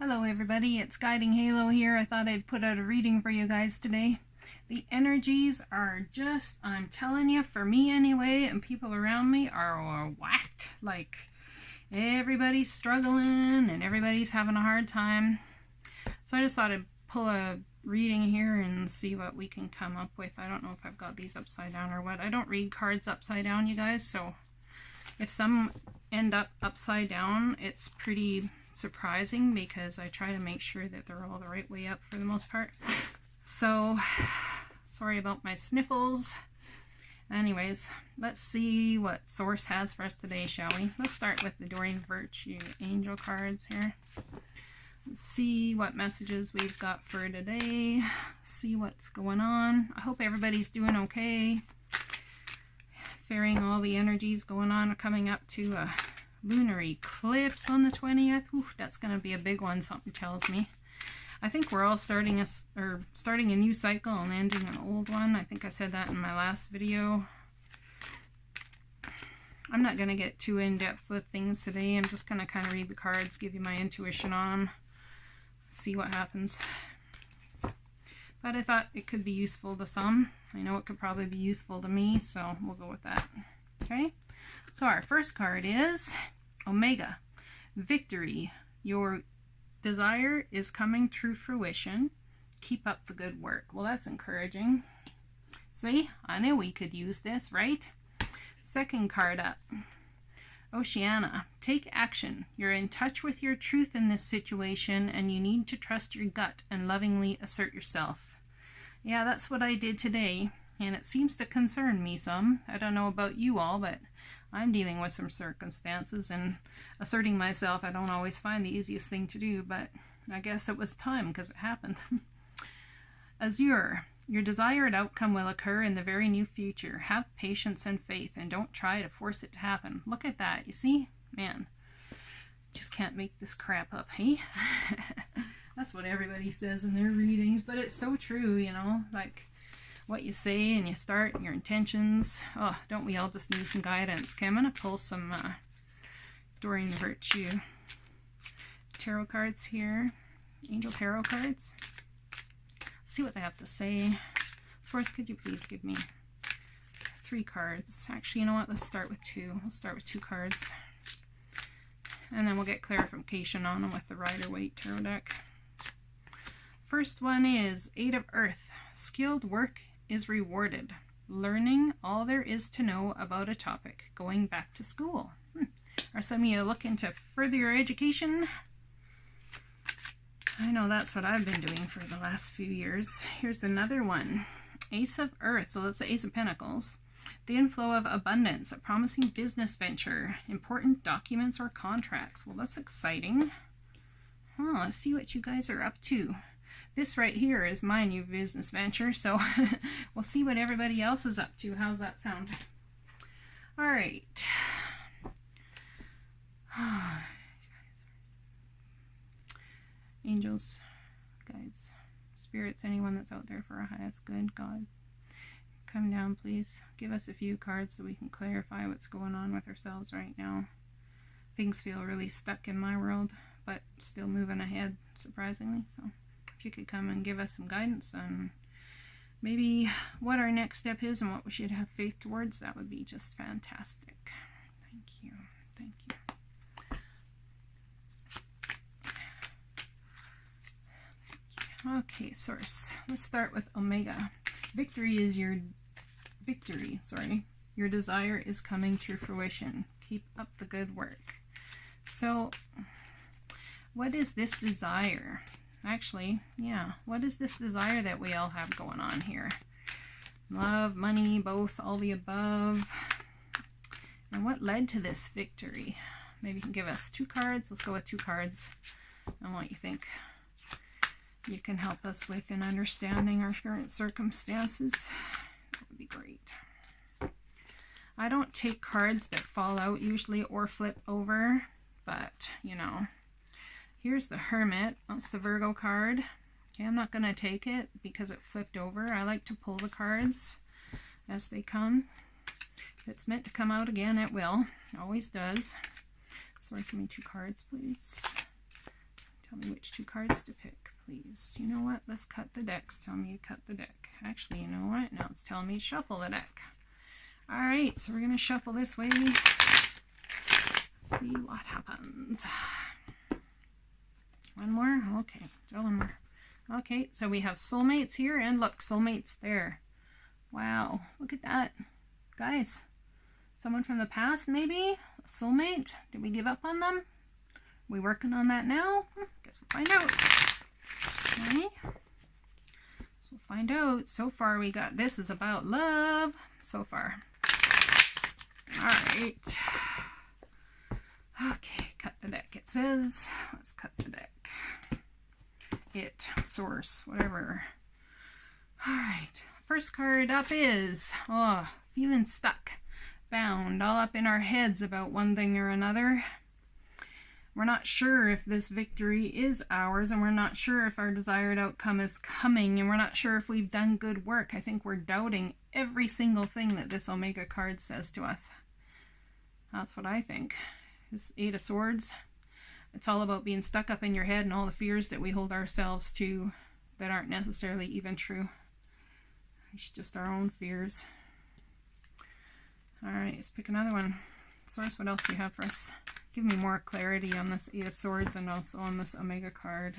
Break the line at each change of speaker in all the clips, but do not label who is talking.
Hello everybody, it's Guiding Halo here. I thought I'd put out a reading for you guys today. The energies are just, I'm telling you, for me anyway, and people around me are whacked. Like, everybody's struggling and everybody's having a hard time. So I just thought I'd pull a reading here and see what we can come up with. I don't know if I've got these upside down or what. I don't read cards upside down, you guys, so if some end up upside down, it's pretty surprising because I try to make sure that they're all the right way up for the most part. So sorry about my sniffles. Anyways, let's see what Source has for us today, shall we? Let's start with the Doreen Virtue Angel cards here. Let's see what messages we've got for today. See what's going on. I hope everybody's doing okay. Fearing all the energies going on, coming up to a lunar eclipse on the 20th. Ooh, that's going to be a big one, something tells me. I think we're all starting a new cycle and ending an old one. I think I said that in my last video. I'm not going to get too in-depth with things today. I'm just going to kind of read the cards, give you my intuition on them, see what happens. But I thought it could be useful to some. I know it could probably be useful to me, so we'll go with that. Okay? So our first card is Omega, Victory. Your desire is coming to fruition. Keep up the good work. Well, that's encouraging. See, I knew we could use this, right? Second card up, Oceana, take action. You're in touch with your truth in this situation and you need to trust your gut and lovingly assert yourself. Yeah, that's what I did today, and it seems to concern me some. I don't know about you all, but I'm dealing with some circumstances, and asserting myself I don't always find the easiest thing to do, but I guess it was time because it happened. Azure, your desired outcome will occur in the very near future. Have patience and faith and don't try to force it to happen. Look at that, you see? Man, just can't make this crap up, hey? That's what everybody says in their readings, but it's so true, you know, like what you say and you start and your intentions. Oh, don't we all just need some guidance? Okay, I'm going to pull some Doreen Virtue tarot cards here. Angel tarot cards. See what they have to say. Source, could you please give me 3 cards? Actually, you know what? Let's start with 2. We'll start with 2 cards. And then we'll get clarification on them with the Rider-Waite tarot deck. First one is 8 of Earth. Skilled work is rewarded. Learning all there is to know about a topic. Going back to school. Are some of you looking to further your education? I know that's what I've been doing for the last few years. Here's another one. Ace of Earth. So that's the Ace of Pentacles. The inflow of abundance. A promising business venture. Important documents or contracts. Well, that's exciting. Let's see what you guys are up to. This right here is my new business venture, so we'll see what everybody else is up to. How's that sound? All right. Angels, guides, spirits, anyone that's out there for our highest good, God, come down, please. Give us a few cards so we can clarify what's going on with ourselves right now. Things feel really stuck in my world, but still moving ahead, surprisingly, so if you could come and give us some guidance on maybe what our next step is and what we should have faith towards, that would be just fantastic. Thank you. Thank you. Okay, Source. Let's start with Omega. Victory is your victory, sorry. Your desire is coming to fruition. Keep up the good work. So, what is this desire? Actually, yeah, what is this desire that we all have going on here? Love, money, both, all the above. And what led to this victory? Maybe you can give us 2 cards. Let's go with 2 cards and what you think you can help us with in understanding our current circumstances. That would be great. I don't take cards that fall out usually or flip over, but, you know. Here's the Hermit. That's the Virgo card. Okay, I'm not going to take it because it flipped over. I like to pull the cards as they come. If it's meant to come out again, it will. It always does. So give me 2 cards, please. Tell me which which 2 cards to pick, please. You know what? Let's cut the deck. It's telling me to cut the deck. Actually, you know what? Now it's telling me to shuffle the deck. All right, so we're going to shuffle this way. See what happens. One more? Okay, one more. Okay, so we have soulmates here, and look, soulmates there. Wow, look at that. Guys, someone from the past, maybe? A soulmate? Did we give up on them? We working on that now? Guess we'll find out. Okay. So we'll find out. So far we got, this is about love. So far. Alright. Okay, cut the deck, it says. Let's cut the deck. It, source, whatever. Alright. First card up is, feeling stuck, bound, all up in our heads about one thing or another. We're not sure if this victory is ours, and we're not sure if our desired outcome is coming, and we're not sure if we've done good work. I think we're doubting every single thing that this Omega card says to us. That's what I think. This 8 of Swords, it's all about being stuck up in your head and all the fears that we hold ourselves to that aren't necessarily even true. It's just our own fears. Alright, let's pick another one. Source, what else do you have for us? Give me more clarity on this 8 of Swords and also on this Omega card.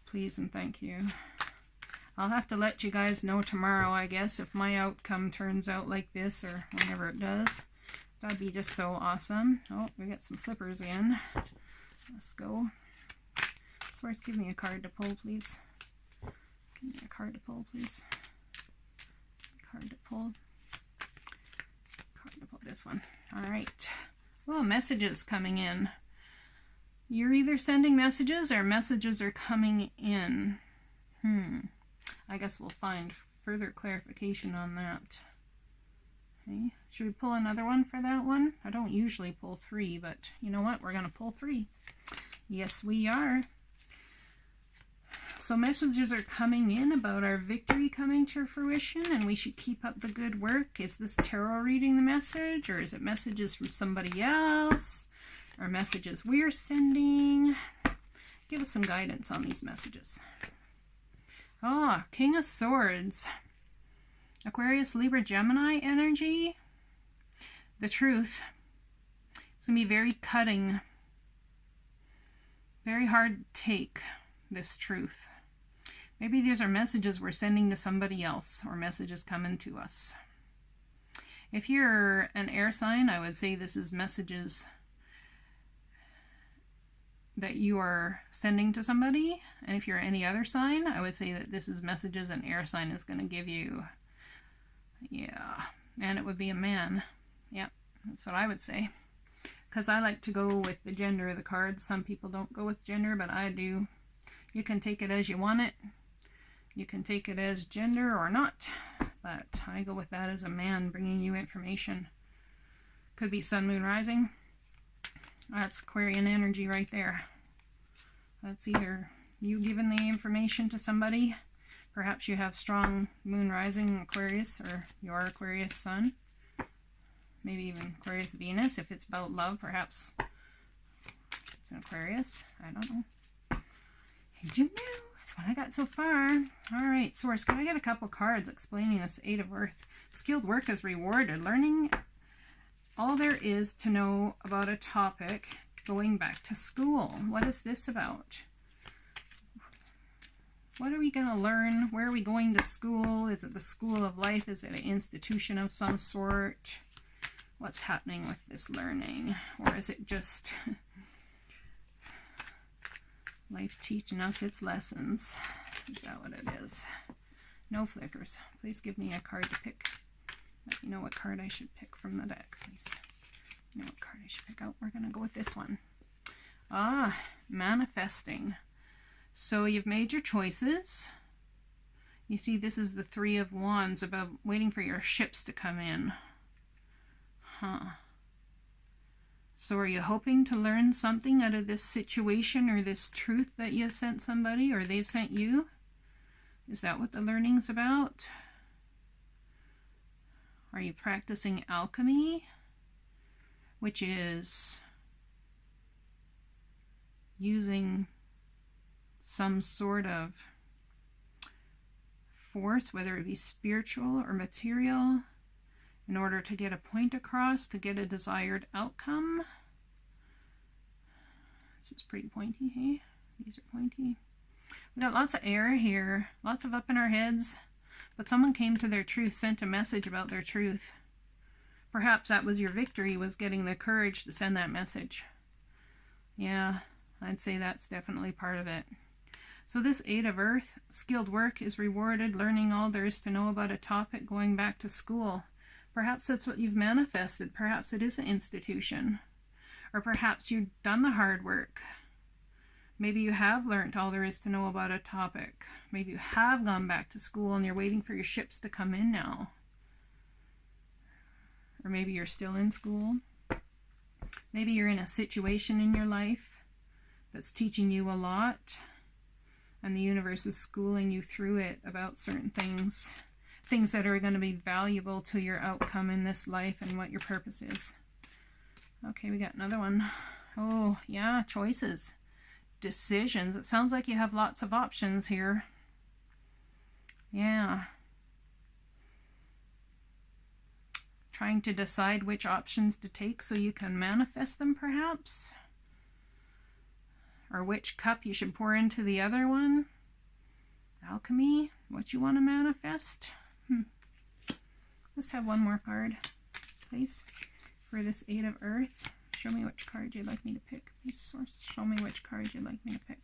Please and thank you. I'll have to let you guys know tomorrow, I guess, if my outcome turns out like this or whenever it does. That'd be just so awesome. Oh, we got some flippers again. Let's go. Source, give me a card to pull, please. Give me a card to pull, please. Card to pull. Card to pull this one. Alright. Oh, messages coming in. You're either sending messages or messages are coming in. I guess we'll find further clarification on that. Okay. Should we pull another one for that one? I don't usually pull 3, but you know what? We're going to pull 3. Yes, we are. So messages are coming in about our victory coming to fruition, and we should keep up the good work. Is this tarot reading the message, or is it messages from somebody else, or messages we're sending? Give us some guidance on these messages. Oh, King of Swords. Aquarius, Libra, Gemini energy. The truth. It's going to be very cutting. Very hard to take, this truth. Maybe these are messages we're sending to somebody else, or messages coming to us. If you're an air sign, I would say this is messages that you are sending to somebody. And if you're any other sign, I would say that this is messages an air sign is going to give you. Yeah, and it would be a man. Yep, that's what I would say. Because I like to go with the gender of the cards. Some people don't go with gender, but I do. You can take it as you want it. You can take it as gender or not. But I go with that as a man bringing you information. Could be sun, moon, rising. That's Aquarian energy right there. That's either you giving the information to somebody. Perhaps you have strong moon rising Aquarius, or your Aquarius sun. Maybe even Aquarius Venus. If it's about love, perhaps it's an Aquarius. I don't know. I do know. That's what I got so far. Alright, Source, can I get a couple cards explaining this 8 of Earth? Skilled work is rewarded. Learning all there is to know about a topic. Going back to school. What is this about? What are we going to learn? Where are we going to school? Is it the school of life? Is it an institution of some sort? What's happening with this learning? Or is it just life teaching us its lessons? Is that what it is? No flickers. Please give me a card to pick. Let me know what card I should pick from the deck, please. You know what card I should pick out? We're going to go with this one. Ah, manifesting. So you've made your choices. You see, this is the 3 of Wands, about waiting for your ships to come in. Huh. So are you hoping to learn something out of this situation or this truth that you've sent somebody or they've sent you? Is that what the learning's about? Are you practicing alchemy? Which is using some sort of force, whether it be spiritual or material, in order to get a point across, to get a desired outcome. This is pretty pointy, hey? These are pointy. We got lots of air here, lots of up in our heads, but someone came to their truth, sent a message about their truth. Perhaps that was your victory, was getting the courage to send that message. Yeah, I'd say that's definitely part of it. So this 8 of Earth, skilled work is rewarded, learning all there is to know about a topic, going back to school. Perhaps that's what you've manifested. Perhaps it is an institution. Or perhaps you've done the hard work. Maybe you have learned all there is to know about a topic. Maybe you have gone back to school and you're waiting for your ships to come in now. Or maybe you're still in school. Maybe you're in a situation in your life that's teaching you a lot, and the universe is schooling you through it about certain things. Things that are going to be valuable to your outcome in this life and what your purpose is. Okay, we got another one. Oh, yeah, choices. Decisions. It sounds like you have lots of options here. Yeah. Trying to decide which options to take so you can manifest them, perhaps? Or which cup you should pour into the other one? Alchemy? What you want to manifest? Let's have one more card, please, for this 8 of Earth. Show me which card you'd like me to pick. Please, source, show me which card you'd like me to pick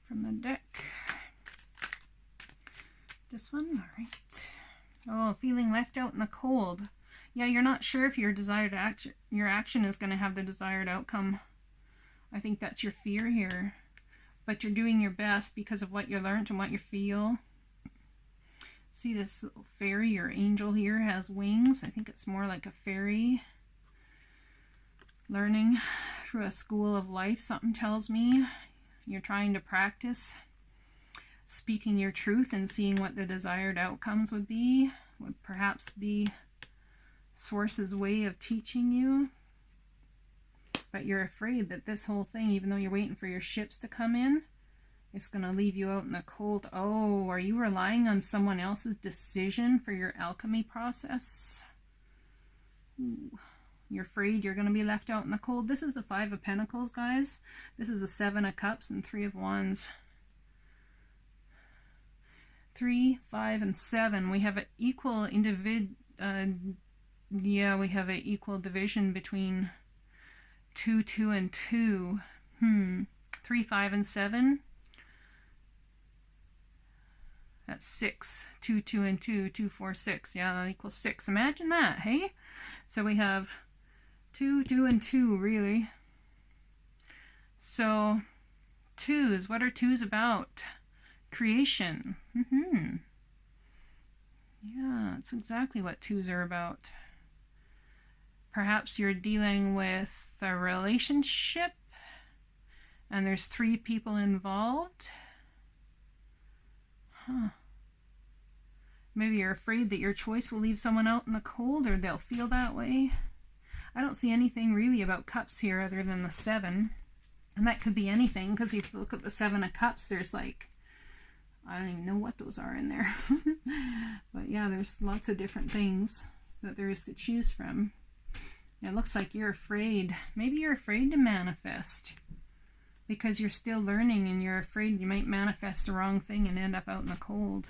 from the deck. This one? All right. Oh, feeling left out in the cold. Yeah, you're not sure if your desired action is going to have the desired outcome. I think that's your fear here. But you're doing your best because of what you learned and what you feel. See this little fairy or angel here has wings. I think it's more like a fairy. Learning through a school of life, something tells me. You're trying to practice speaking your truth and seeing what the desired outcomes would be. Would perhaps be Source's way of teaching you. But you're afraid that this whole thing, even though you're waiting for your ships to come in, it's going to leave you out in the cold. Oh, are you relying on someone else's decision for your alchemy process? Ooh. You're afraid you're going to be left out in the cold. This is the 5 of Pentacles, guys. This is the 7 of Cups and 3 of Wands. 3, 5, and 7. We have an equal we have an equal division between 2, 2, and 2. 3, 5, and 7. That's 6. 2, 2, and 2. 2, 4, 6. Yeah, that equals 6. Imagine that, hey? So we have 2, 2, and 2, really. So, 2s. What are 2s about? Creation. Yeah, that's exactly what 2s are about. Perhaps you're dealing with a relationship and there's 3 people involved. Maybe you're afraid that your choice will leave someone out in the cold, or they'll feel that way. I don't see anything really about cups here other than the 7. And that could be anything, because if you look at the 7 of Cups, there's like, I don't even know what those are in there. But yeah, there's lots of different things that there is to choose from. It looks like you're afraid. Maybe you're afraid to manifest because you're still learning and you're afraid you might manifest the wrong thing and end up out in the cold.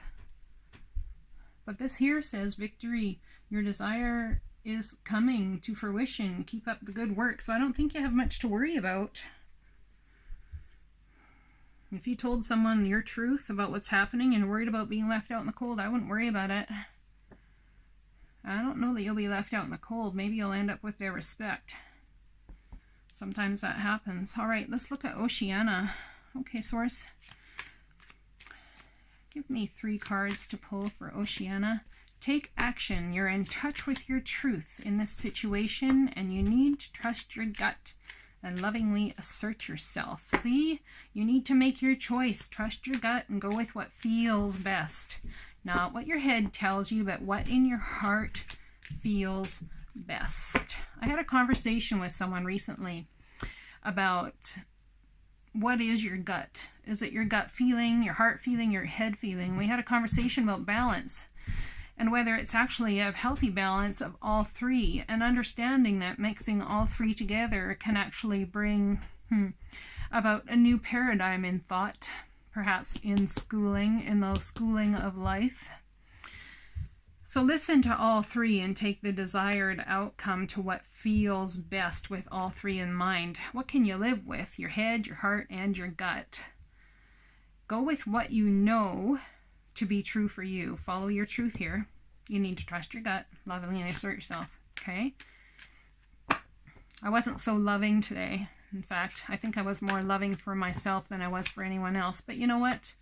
But this here says victory. Your desire is coming to fruition. Keep up the good work. So I don't think you have much to worry about. If you told someone your truth about what's happening and you're worried about being left out in the cold, I wouldn't worry about it. I don't know that you'll be left out in the cold. Maybe you'll end up with their respect. Sometimes that happens. All right, let's look at Oceania. Okay, Source. Give me 3 cards to pull for Oceania. Take action. You're in touch with your truth in this situation, and you need to trust your gut and lovingly assert yourself. See? You need to make your choice. Trust your gut and go with what feels best. Not what your head tells you, but what in your heart feels best. I had a conversation with someone recently about what is your gut? Is it your gut feeling, your heart feeling, your head feeling? We had a conversation about balance and whether it's actually a healthy balance of all three, and understanding that mixing all three together can actually bring about a new paradigm in thought, perhaps in schooling, in the schooling of life. So listen to all three and take the desired outcome to what feels best with all three in mind. What can you live with? Your head, your heart, and your gut. Go with what you know to be true for you. Follow your truth here. You need to trust your gut, lovingly assert yourself, okay? I wasn't so loving today. In fact, I think I was more loving for myself than I was for anyone else. But you know what?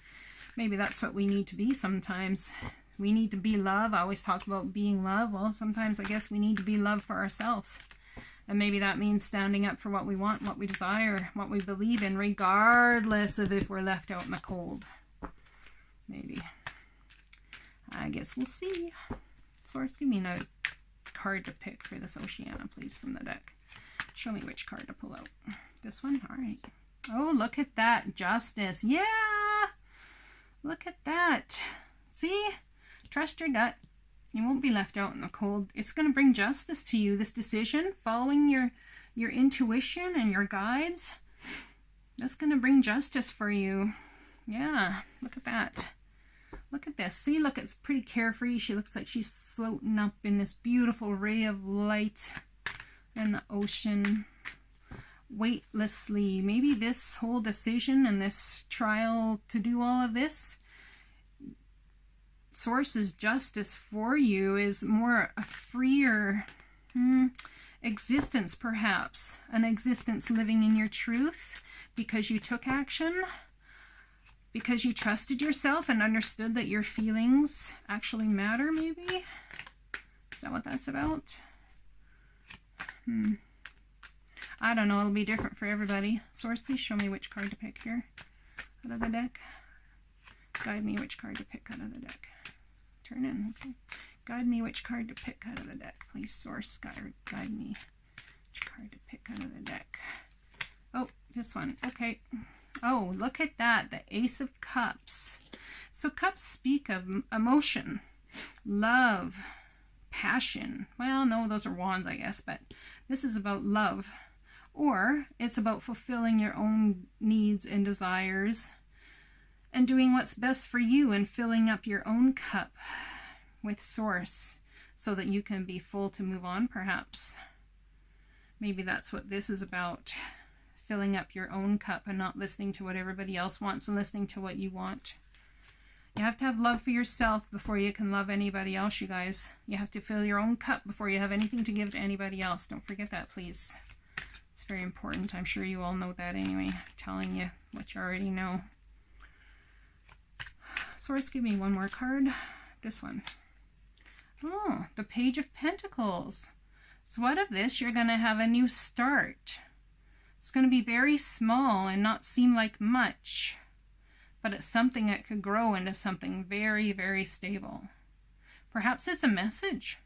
Maybe that's what we need to be sometimes. We need to be love. I always talk about being love. Well, sometimes I guess we need to be love for ourselves. And maybe that means standing up for what we want, what we desire, what we believe in, regardless of if we're left out in the cold. Maybe. I guess we'll see. Source, give me a card to pick for this Oceania, please, from the deck. Show me which card to pull out. This one? All right. Oh, look at that. Justice. Yeah! Look at that. See? Trust your gut. You won't be left out in the cold. It's going to bring justice to you. This decision, following your intuition and your guides, that's going to bring justice for you. Yeah, look at that. Look at this. See, look, it's pretty carefree. She looks like she's floating up in this beautiful ray of light in the ocean, weightlessly. Maybe this whole decision and this trial to do all of this, Source's justice for you is more a freer existence, perhaps. An existence living in your truth because you took action, because you trusted yourself and understood that your feelings actually matter, maybe? Is that what that's about? I don't know. It'll be different for everybody. Source, please show me which card to pick here out of the deck. Guide me which card to pick out of the deck. Turn in. Okay. Guide me which card to pick out of the deck. Please, Source, guide me which card to pick out of the deck. Oh, this one. Okay. Oh, look at that. The Ace of Cups. So cups speak of emotion, love, passion. Well, no, those are wands, I guess, but this is about love. Or it's about fulfilling your own needs and desires and doing what's best for you and filling up your own cup with Source so that you can be full to move on, perhaps. Maybe that's what this is about. Filling up your own cup and not listening to what everybody else wants and listening to what you want. You have to have love for yourself before you can love anybody else, you guys. You have to fill your own cup before you have anything to give to anybody else. Don't forget that, please. It's very important. I'm sure you all know that anyway. I'm telling you what you already know. Source, give me one more card. This one. Oh, the Page of Pentacles. So what of this? You're going to have a new start. It's going to be very small and not seem like much, but it's something that could grow into something very, very stable. Perhaps it's a message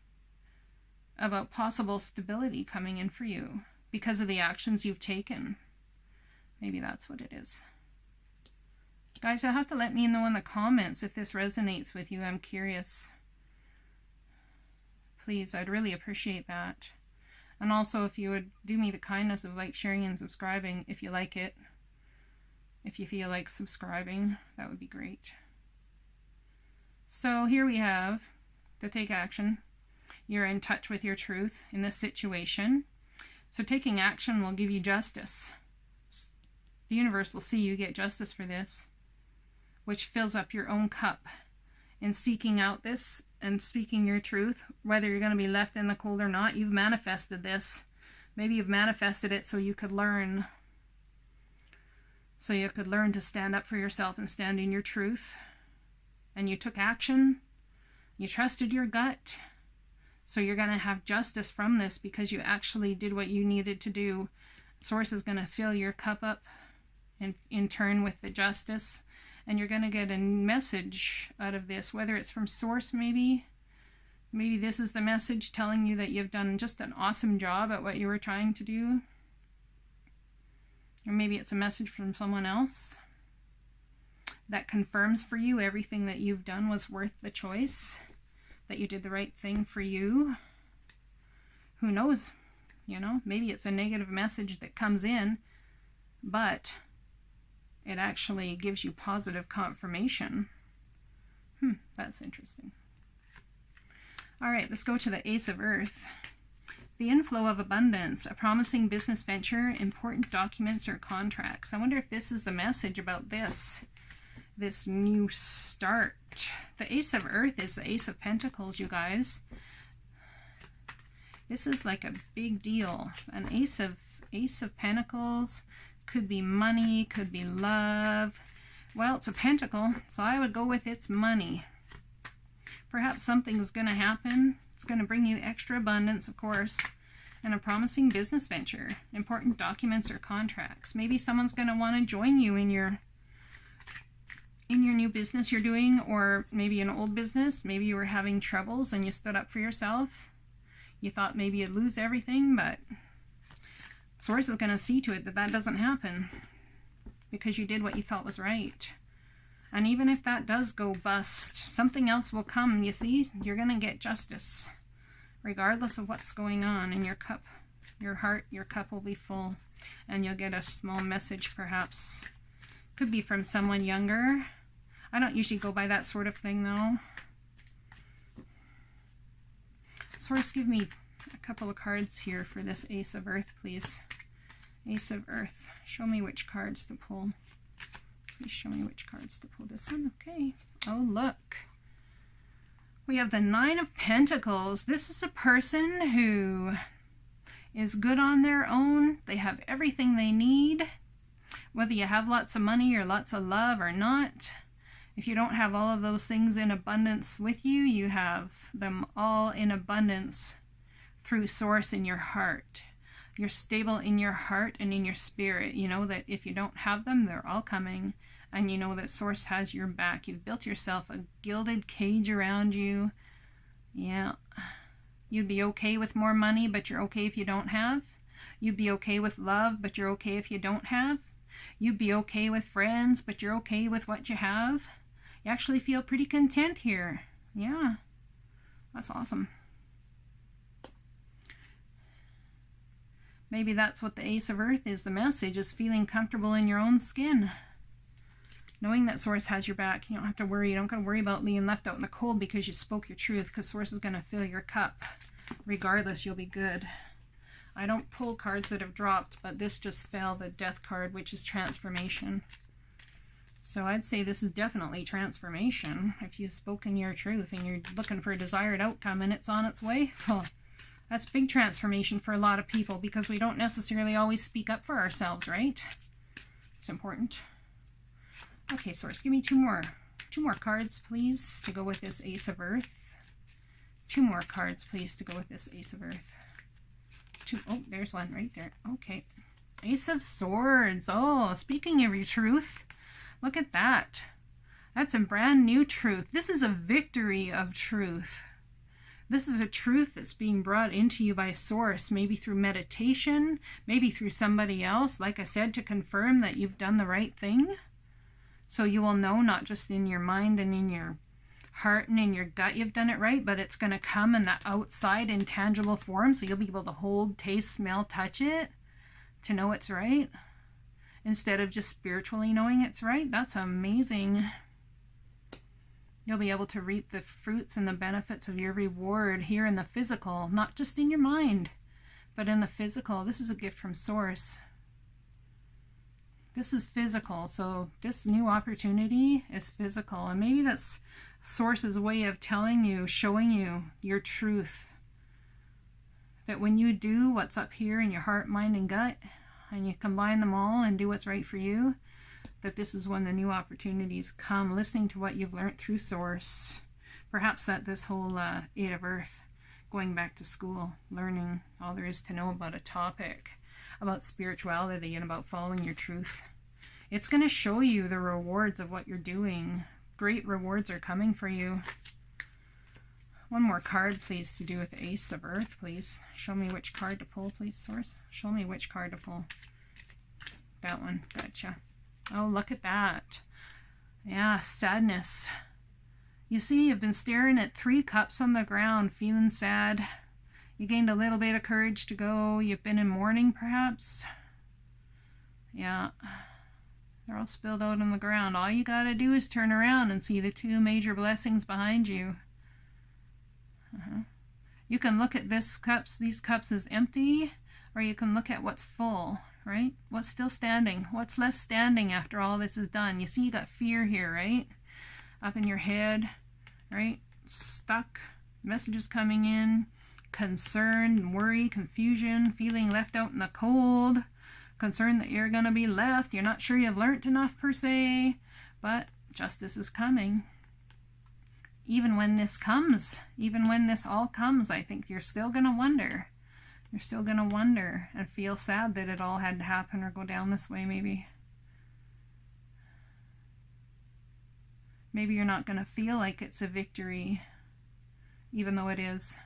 about possible stability coming in for you because of the actions you've taken. Maybe that's what it is. Guys, you'll have to let me know in the comments if this resonates with you. I'm curious. Please, I'd really appreciate that. And also, if you would do me the kindness of like, sharing, and subscribing if you like it. If you feel like subscribing, that would be great. So here we have to take action. You're in touch with your truth in this situation. So taking action will give you justice. The universe will see you get justice for this, which fills up your own cup. In seeking out this and speaking your truth, whether you're going to be left in the cold or not, you've manifested this. Maybe you've manifested it so you could learn. So you could learn to stand up for yourself and stand in your truth. And you took action. You trusted your gut. So you're going to have justice from this because you actually did what you needed to do. Source is going to fill your cup up in turn with the justice. And you're going to get a message out of this, whether it's from Source maybe. Maybe this is the message telling you that you've done just an awesome job at what you were trying to do. Or maybe it's a message from someone else that confirms for you everything that you've done was worth the choice, that you did the right thing for you. Who knows? You know, maybe it's a negative message that comes in, but it actually gives you positive confirmation. That's interesting. All right, let's go to the Ace of Earth. The inflow of abundance, a promising business venture, important documents or contracts. I wonder if this is the message about this new start. The Ace of Earth is the Ace of Pentacles, you guys. This is like a big deal. An Ace of Pentacles could be money, could be love. Well, it's a pentacle, so I would go with it's money. Perhaps something's going to happen. It's going to bring you extra abundance, of course, and a promising business venture, important documents or contracts. Maybe someone's going to want to join you in your new business you're doing, or maybe an old business. Maybe you were having troubles and you stood up for yourself. You thought maybe you'd lose everything, but Source is going to see to it that that doesn't happen because you did what you thought was right. And even if that does go bust, something else will come. You see, you're going to get justice regardless of what's going on in your cup. Your heart, your cup will be full, and you'll get a small message perhaps. Could be from someone younger. I don't usually go by that sort of thing though. Source, give me a couple of cards here for this Ace of Earth, please. Ace of Earth. Show me which cards to pull. Please show me which cards to pull. This one? Okay. Oh, look. We have the Nine of Pentacles. This is a person who is good on their own. They have everything they need. Whether you have lots of money or lots of love or not, if you don't have all of those things in abundance with you, you have them all in abundance through Source in your heart. You're stable in your heart and in your spirit. You know that if you don't have them, they're all coming. And you know that Source has your back. You've built yourself a gilded cage around you. Yeah. You'd be okay with more money, but you're okay if you don't have. You'd be okay with love, but you're okay if you don't have. You'd be okay with friends, but you're okay with what you have. You actually feel pretty content here. Yeah. That's awesome. Maybe that's what the Ace of Earth is. The message is feeling comfortable in your own skin. Knowing that Source has your back. You don't have to worry. You don't got to worry about being left out in the cold because you spoke your truth, because Source is going to fill your cup. Regardless, you'll be good. I don't pull cards that have dropped, but this just fell, the Death card, which is transformation. So I'd say this is definitely transformation. If you've spoken your truth and you're looking for a desired outcome and it's on its way, well, that's big transformation for a lot of people, because we don't necessarily always speak up for ourselves, right? It's important. Okay, Source, give me two more cards, please, to go with this Ace of Earth. Two more cards, please, to go with this Ace of Earth. Oh, there's one right there. Okay. Ace of Swords. Oh, speaking of your truth, look at that. That's a brand new truth. This is a victory of truth. This is a truth that's being brought into you by Source, maybe through meditation, maybe through somebody else, like I said, to confirm that you've done the right thing. So you will know, not just in your mind and in your heart and in your gut you've done it right, but it's going to come in the outside in tangible form, so you'll be able to hold, taste, smell, touch it to know it's right, instead of just spiritually knowing it's right. That's amazing. You'll be able to reap the fruits and the benefits of your reward here in the physical, not just in your mind, but in the physical. This is a gift from Source. This is physical, so this new opportunity is physical, and maybe that's Source's way of telling you, showing you your truth. That when you do what's up here in your heart, mind, and gut, and you combine them all and do what's right for you, that this is when the new opportunities come, listening to what you've learned through Source. Perhaps that this whole Eight of Earth, going back to school, learning all there is to know about a topic, about spirituality and about following your truth. It's going to show you the rewards of what you're doing. Great rewards are coming for you. One more card, please, to do with the Ace of Earth, please. Show me which card to pull, please, Source. Show me which card to pull. that one. Gotcha. Oh, look at that. Yeah, sadness. You see, you've been staring at 3 cups on the ground, feeling sad. You gained a little bit of courage to go. You've been in mourning, perhaps. Yeah. They're all spilled out on the ground. All you gotta do is turn around and see the 2 major blessings behind you. You can look at these cups as empty, or you can look at what's full, right? What's still standing? What's left standing after all this is done? You see you got fear here, right? Up in your head, right? Stuck, messages coming in, concern, worry, confusion, feeling left out in the cold, concern that you're going to be left. You're not sure you've learnt enough per se, but justice is coming. Even when this comes, even when this all comes, I think you're still going to wonder. You're still going to wonder and feel sad that it all had to happen or go down this way, maybe. Maybe you're not going to feel like it's a victory, even though it is.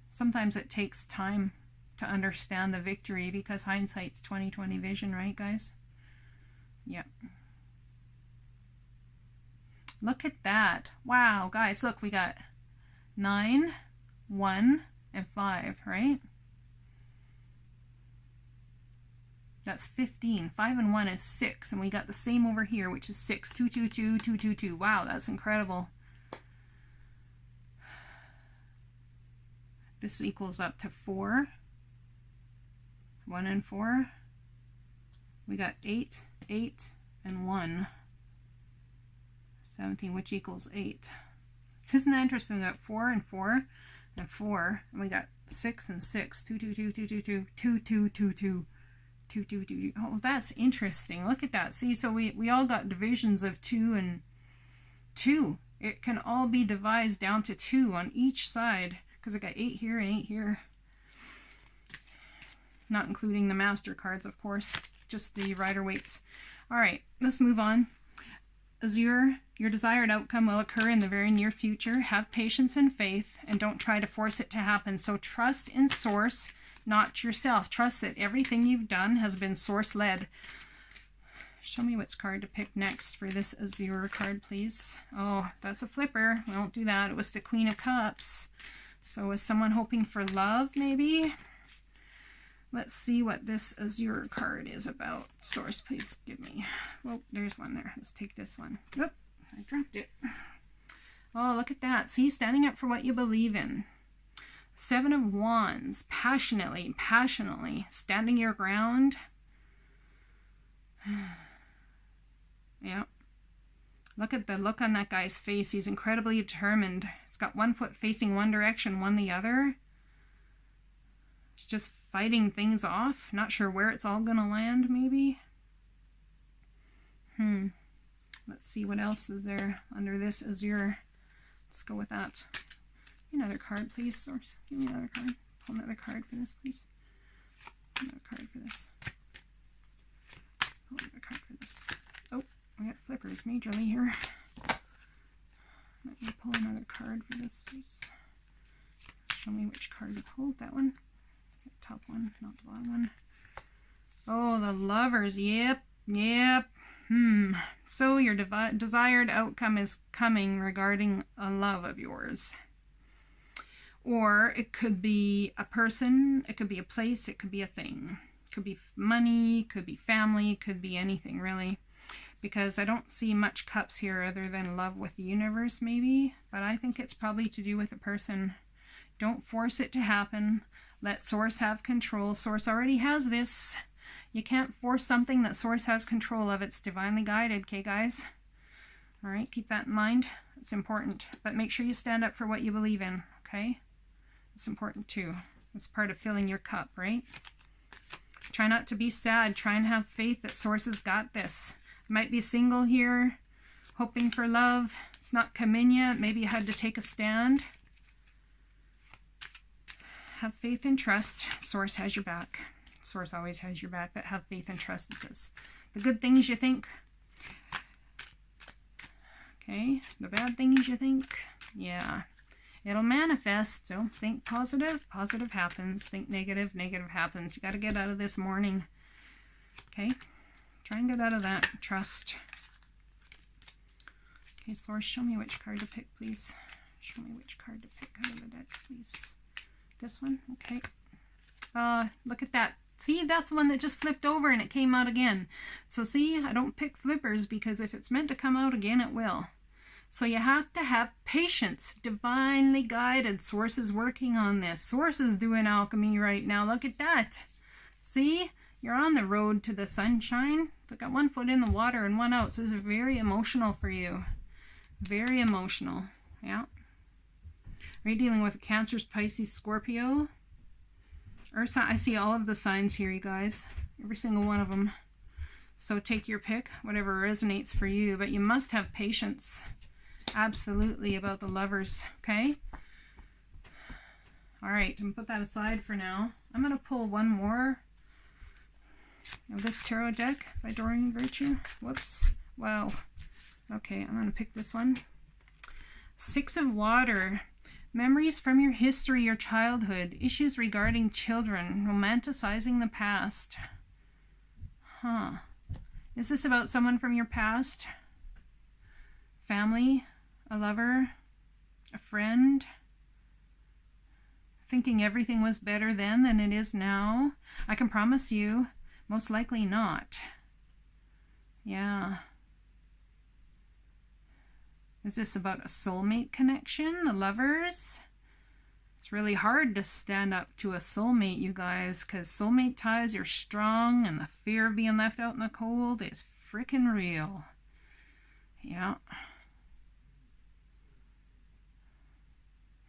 Sometimes it takes time to understand the victory because hindsight's 20/20 vision, right, guys? Yep. Look at that. Wow, guys, look, we got 9, 1, and 5, right? That's 15. 5 and 1 is 6, and we got the same over here, which is 6. 2, 2, 2, 2, 2, 2. Wow, that's incredible. This equals up to 4. 1 and 4. We got 8, 8, and 1. 17, which equals 8. Isn't that interesting? We got 4 and 4 and 4, and we got 6 and 6. 2, 2, 2, 2, 2, 2, 2, 2, 2, 2. 2, 2, 2. Oh, that's interesting. Look at that. See, so we all got divisions of 2 and 2. It can all be divided down to 2 on each side, because I got 8 here and 8 here. Not including the master cards, of course, just the Rider-Waite's. All right, let's move on. Azure, your desired outcome will occur in the very near future. Have patience and faith, and don't try to force it to happen. So trust in Source, not yourself. Trust that everything you've done has been Source-led. Show me which card to pick next for this Azure card, please. Oh, that's a flipper. We won't do that. It was the Queen of Cups. So is someone hoping for love, maybe? Let's see what this Azure card is about. Source, please give me. Well, there's one there. Let's take this one. Oop, I dropped it. Oh, look at that. See, standing up for what you believe in. 7 of Wands, passionately, standing your ground. Yeah. Look at the look on that guy's face. He's incredibly determined. He's got one foot facing one direction, one the other. He's just fighting things off. Not sure where it's all going to land, maybe. Let's see what else is there under this Azure. Let's go with that. Another card, please, Source. Give me another card. Pull another card for this, please. Another card for this. Pull another card for this. Oh, we got flippers majorly here. Let me pull another card for this, please. Show me which card to pull. That one. The top one, not the bottom one. Oh, the Lovers. Yep. So your desired outcome is coming regarding a love of yours. Or it could be a person, it could be a place, it could be a thing. It could be money, could be family, could be anything really. Because I don't see much cups here other than love with the universe maybe. But I think it's probably to do with a person. Don't force it to happen. Let Source have control. Source already has this. You can't force something that Source has control of. It's divinely guided, okay guys? All right, keep that in mind. It's important. But make sure you stand up for what you believe in, okay? It's important too. It's part of filling your cup, right? Try not to be sad. Try and have faith that Source has got this. You might be single here, hoping for love. It's not come in yet. Maybe you had to take a stand. Have faith and trust. Source has your back. Source always has your back, but have faith and trust because the good things you think. Okay, the bad things you think. Yeah. It'll manifest, so think positive, positive happens. Think negative, negative happens. You got to get out of this mourning. Okay, try and get out of that. Trust. Okay, Source, show me which card to pick, please. Show me which card to pick out of the deck, please. This one? Okay. Look at that. See, that's the one that just flipped over and it came out again. So see, I don't pick flippers because if it's meant to come out again, it will. So you have to have patience. Divinely guided. Source is working on this. Source is doing alchemy right now. Look at that. See? You're on the road to the sunshine. Look, got one foot in the water and one out. So this is very emotional for you. Very emotional. Yeah. Are you dealing with Cancer, Pisces, Scorpio? Ursa, I see all of the signs here, you guys. Every single one of them. So take your pick, whatever resonates for you. But you must have patience. Absolutely, about the Lovers. Okay? All right, I'm going to put that aside for now. I'm going to pull one more of this tarot deck by Doreen Virtue. Whoops. Wow. Okay, I'm going to pick this one. Six of Water. Memories from your history or childhood. Issues regarding children. Romanticizing the past. Huh. Is this about someone from your past? Family? A lover? A friend? Thinking everything was better then than it is now? I can promise you, most likely not. Yeah. Is this about a soulmate connection? The Lovers? It's really hard to stand up to a soulmate, you guys, because soulmate ties are strong and the fear of being left out in the cold is freaking real. Yeah.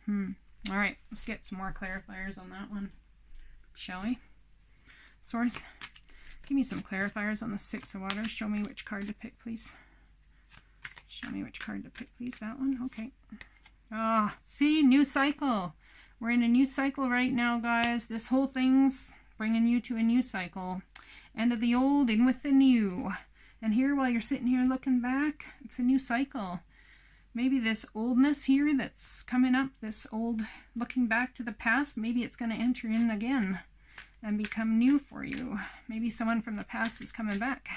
All right, let's get some more clarifiers on that one, shall we? Source, give me some clarifiers on the Six of Water. Show me which card to pick, please. Show me which card to pick, please. That one? Okay. Ah, see? New cycle. We're in a new cycle right now, guys. This whole thing's bringing you to a new cycle. End of the old, in with the new. And here, while you're sitting here looking back, it's a new cycle. Maybe this oldness here that's coming up, this old looking back to the past, maybe it's going to enter in again and become new for you. Maybe someone from the past is coming back.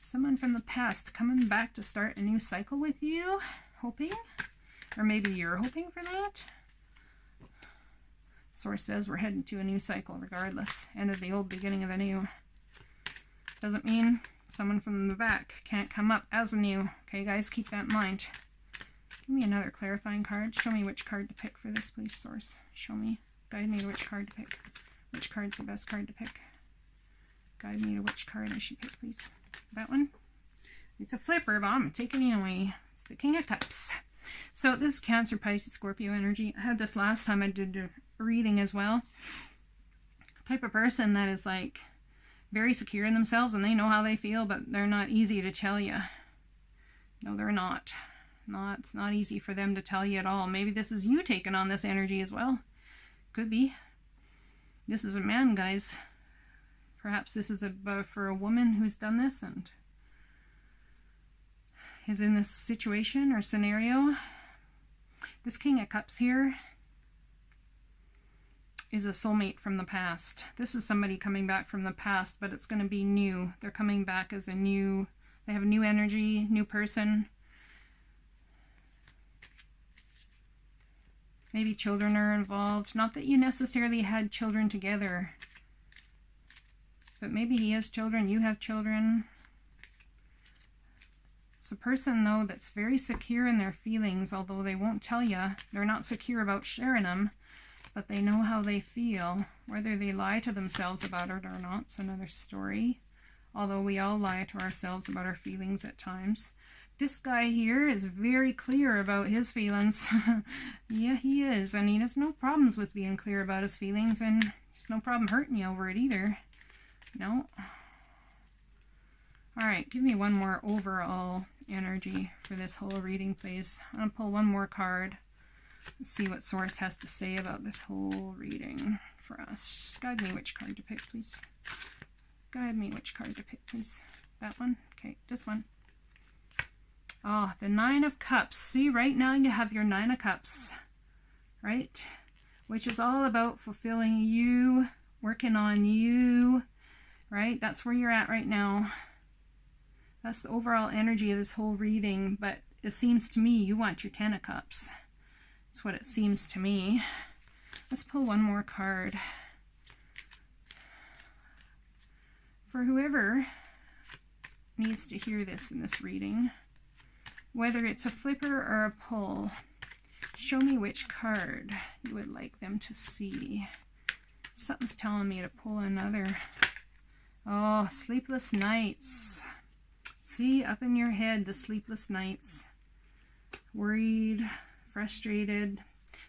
Someone from the past coming back to start a new cycle with you, hoping. Or maybe you're hoping for that. Source says we're heading to a new cycle regardless. End of the old, beginning of the new. Doesn't mean someone from the back can't come up as a new. Okay, guys, keep that in mind. Give me another clarifying card. Show me which card to pick for this, please, Source. Show me. Guide me to which card to pick. Which card's the best card to pick? Guide me to which card I should pick, please. That one? It's a flipper, but I'm taking it away. It's the King of Cups. So this is Cancer, Pisces, Scorpio energy. I had this last time I did a reading as well. Type of person that is like very secure in themselves and they know how they feel, but they're not easy to tell you. No, they're not. It's not easy for them to tell you at all. Maybe this is you taking on this energy as well. Could be. This is a man, guys. Perhaps this is for a woman who's done this and is in this situation or scenario. This King of Cups here is a soulmate from the past. This is somebody coming back from the past, but it's going to be new. They're coming back as a new, they have new energy, new person. Maybe children are involved. Not that you necessarily had children together, but maybe he has children, you have children. It's a person, though, that's very secure in their feelings, although they won't tell you. They're not secure about sharing them, but they know how they feel. Whether they lie to themselves about it or not, it's another story. Although we all lie to ourselves about our feelings at times. This guy here is very clear about his feelings. Yeah, he is. And he has no problems with being clear about his feelings, and there's no problem hurting you over it either. No. Alright, give me one more overall energy for this whole reading, please. I'm going to pull one more card. Let's see what Source has to say about this whole reading for us. Guide me which card to pick, please. Guide me which card to pick, please. That one? Okay, this one. Oh, the Nine of Cups. See, right now you have your Nine of Cups, right? Which is all about fulfilling you, working on you, right? That's where you're at right now. That's the overall energy of this whole reading, but it seems to me you want your Ten of Cups. That's what it seems to me. Let's pull one more card. For whoever needs to hear this in this reading, whether it's a flipper or a pull, show me which card you would like them to see. Something's telling me to pull another. Oh, sleepless nights. See, up in your head, the sleepless nights. Worried, frustrated.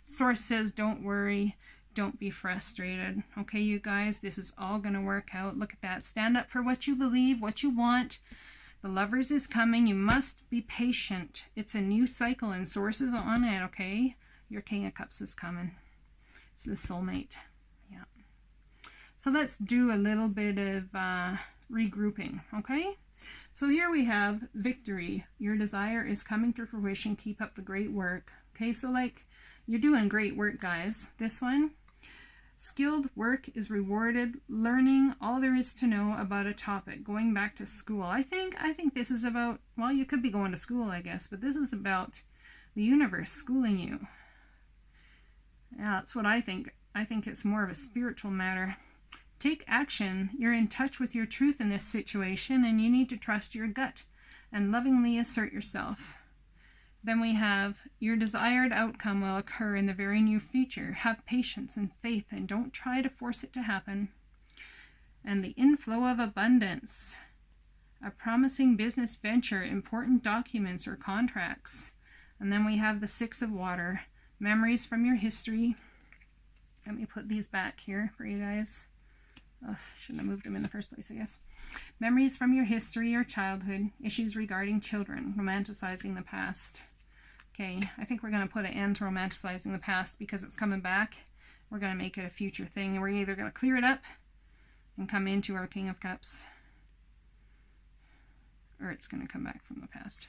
Source says, don't worry, don't be frustrated. Okay, you guys, this is all going to work out. Look at that. Stand up for what you believe, what you want. The Lovers is coming. You must be patient. It's a new cycle and Source is on it, okay? Your King of Cups is coming. It's the soulmate. Yeah. So let's do a little bit of regrouping, okay? So here we have victory. Your desire is coming to fruition. Keep up the great work. Okay, so like you're doing great work, guys. This one, skilled work is rewarded. Learning all there is to know about a topic. Going back to school. I think this is about, well, you could be going to school, I guess, but this is about the universe schooling you. Yeah, that's what I think. I think it's more of a spiritual matter. Take action. You're in touch with your truth in this situation, and you need to trust your gut and lovingly assert yourself. Then we have your desired outcome will occur in the very near future. Have patience and faith, and don't try to force it to happen. And the inflow of abundance. A promising business venture, important documents or contracts. And then we have the Six of Water. Memories from your history. Let me put these back here for you guys. Oh, shouldn't have moved them in the first place, I guess. Memories from your history or childhood. Issues regarding children. Romanticizing the past. Okay, I think we're going to put an end to romanticizing the past because it's coming back. We're going to make it a future thing. And we're either going to clear it up and come into our King of Cups, or it's going to come back from the past.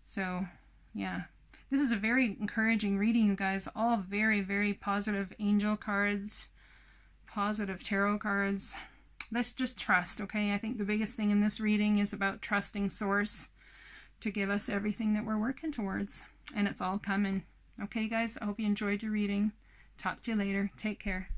So, yeah. This is a very encouraging reading, you guys. All very, very positive angel cards. Positive tarot cards. Let's just trust, okay? I think the biggest thing in this reading is about trusting Source to give us everything that we're working towards. And it's all coming. Okay, guys? I hope you enjoyed your reading. Talk to you later. Take care.